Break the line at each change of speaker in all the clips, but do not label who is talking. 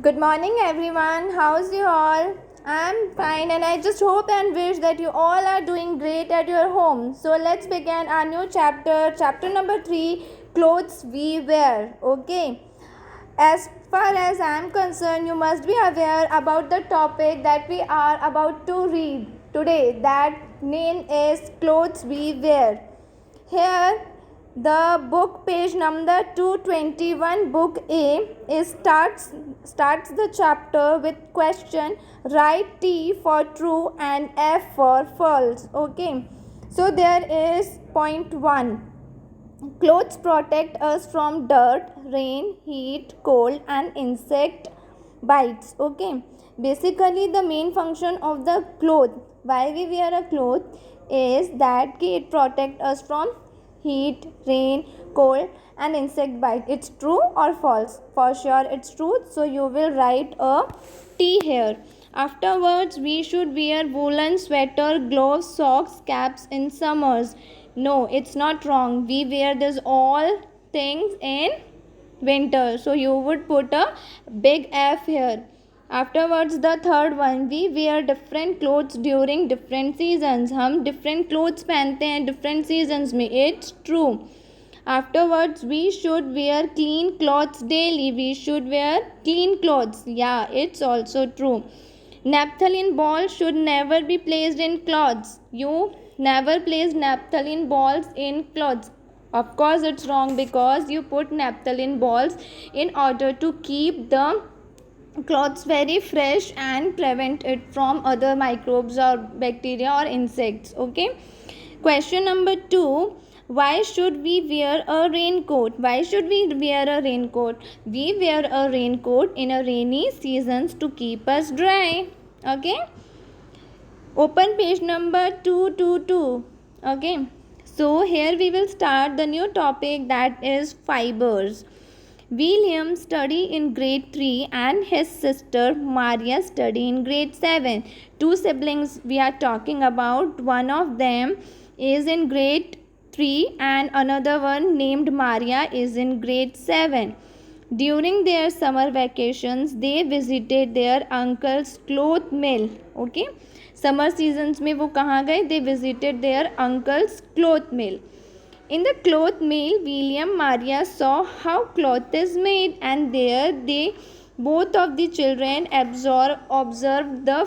Good morning, everyone. How's you all? I'm fine, and I just hope and wish that you all are doing great at your home. So let's begin our new chapter number 3, clothes we wear. Okay. As far as I am concerned, you must be aware about the topic that we are about to read today. That name is clothes we wear. Here, the book page number 221, book A, is starts the chapter with question, write T for true and F for false. Okay, so there is point 1. Clothes protect us from dirt, rain, heat, cold, and insect bites. Okay, basically the main function of the cloth, why we wear a cloth, is that it protect us from heat, rain, cold, and insect bite. It's true or false? For sure it's true, so you will write a T here. Afterwards, we should wear woolen sweater, gloves, socks, caps in summers. No, it's not wrong. We wear this all things in winter. So you would put a big F here. Afterwards, the third one, we wear different clothes during different seasons. हम different clothes पहनते हैं different seasons में. It's true. Afterwards, we should wear clean clothes daily. We should wear clean clothes. Yeah, it's also true. Naphthalene balls should never be placed in clothes. You never place naphthalene balls in clothes. Of course, it's wrong because you put naphthalene balls in order to keep the clothes very fresh and prevent it from other microbes or bacteria or insects. Okay. Question number 2. Why should we wear a raincoat? Why should we wear a raincoat? We wear a raincoat in a rainy seasons to keep us dry. Okay. Open page number 222. Okay. So here we will start the new topic, that is fibers. William studied in grade 3 and his sister Maria studied in grade 7. Two siblings we are talking about. One of them is in grade 3 and another one named Maria is in grade 7. During their summer vacations, they visited their uncle's cloth mill. Okay. Summer seasons में वो कहाँ गए? They visited their uncle's cloth mill. In the cloth mill, William Maria saw how cloth is made, and there they both of the children observed the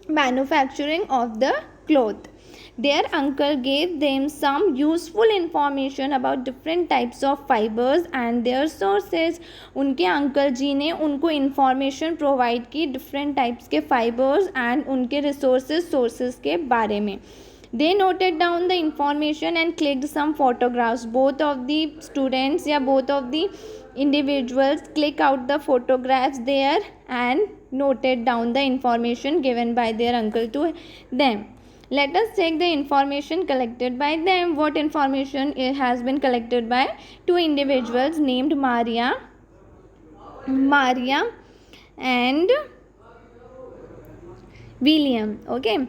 manufacturing of the cloth. Their uncle gave them some useful information about different types of fibers and their sources. उनके uncle जी ने उनको information provide की different types के fibers and उनके sources के बारे में. They noted down the information and clicked some photographs. Both of the students या both of the individuals click out the photographs there and noted down the information given by their uncle to them. Let us check the information collected by them. What information has been collected by two individuals named Maria and William. Okay.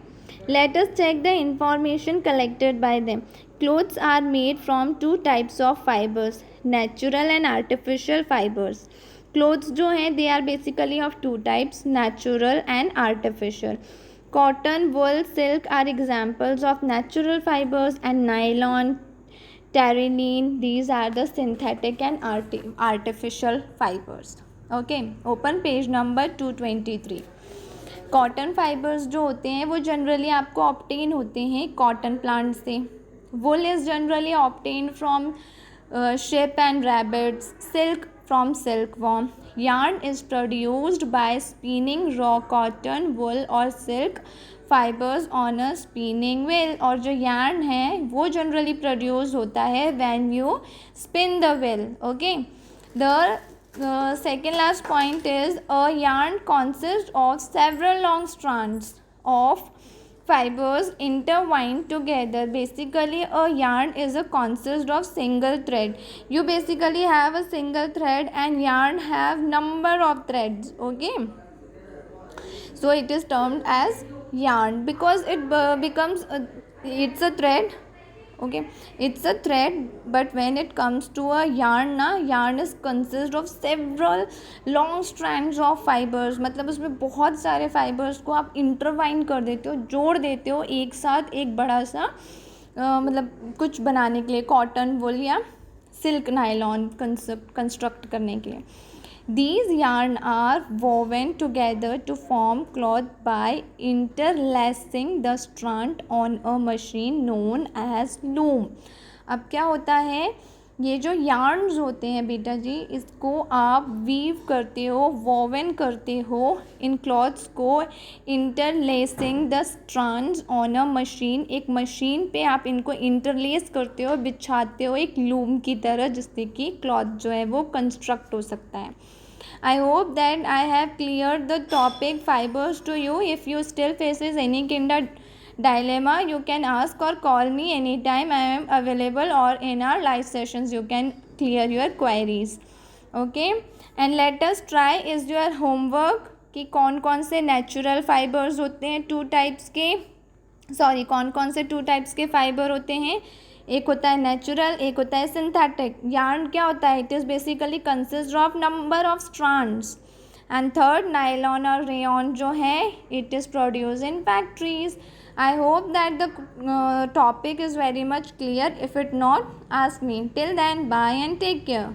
Let us check the information collected by them. Clothes are made from two types of fibers, natural and artificial fibers. Clothes जो हैं they are basically of two types, natural and artificial. Cotton, wool, silk are examples of natural fibers, and nylon, terylene, these are the synthetic and artificial fibers. Okay, open page number 223. Cotton fibres जो होते हैं वो generally आपको obtain होते हैं cotton plant से. Wool is generally obtain from sheep and rabbits. Silk from silkworm. Yarn is produced by spinning raw cotton, wool or silk fibers on a spinning wheel. और जो yarn है वो generally produce होता है when you spin the wheel. Okay. The second last point is a yarn consists of several long strands of fibers intertwined together. Basically a yarn is a consist of single thread. You basically have a single thread and yarn have number of threads. Okay, so it is termed as yarn because it becomes it's a thread. okay. It's a thread, but when it comes to a yarn ना, yarn is consist of several long strands of fibers, मतलब उसमें बहुत सारे fibers को आप intertwine कर देते हो, जोड़ देते हो एक साथ एक बड़ा सा मतलब कुछ बनाने के लिए, कॉटन वुल या सिल्क नायलॉन कंस्ट्रक्ट करने के लिए. These yarn are woven together to form cloth by interlacing the strand on a machine known as loom. अब क्या होता है, ये जो yarns होते हैं बेटा जी, इसको आप वीव करते हो, वोवन करते हो इन क्लॉथ्स को, interlacing the strands on a machine, एक मशीन पे आप इनको इंटरलेस करते हो, बिछाते हो एक लूम की तरह, जिससे कि क्लॉथ जो है वो कंस्ट्रक्ट हो सकता है. I hope that I have cleared the topic fibers to you. If you still faces any kind of dilemma, you can ask or call me anytime. I am available, or in our live sessions you can clear your queries. Okay, and let us try is your homework कि कौन कौन से natural fibres होते हैं, कौन कौन से two types के फाइबर होते हैं. एक होता है नेचुरल, एक होता है सिंथेटिक. यार्न क्या होता है, it is basically consist of number of strands. And third, nylon और रेयॉन जो है, it is produce in factories. I hope that the topic is very much clear. If it not, ask me. Till then, bye and take care.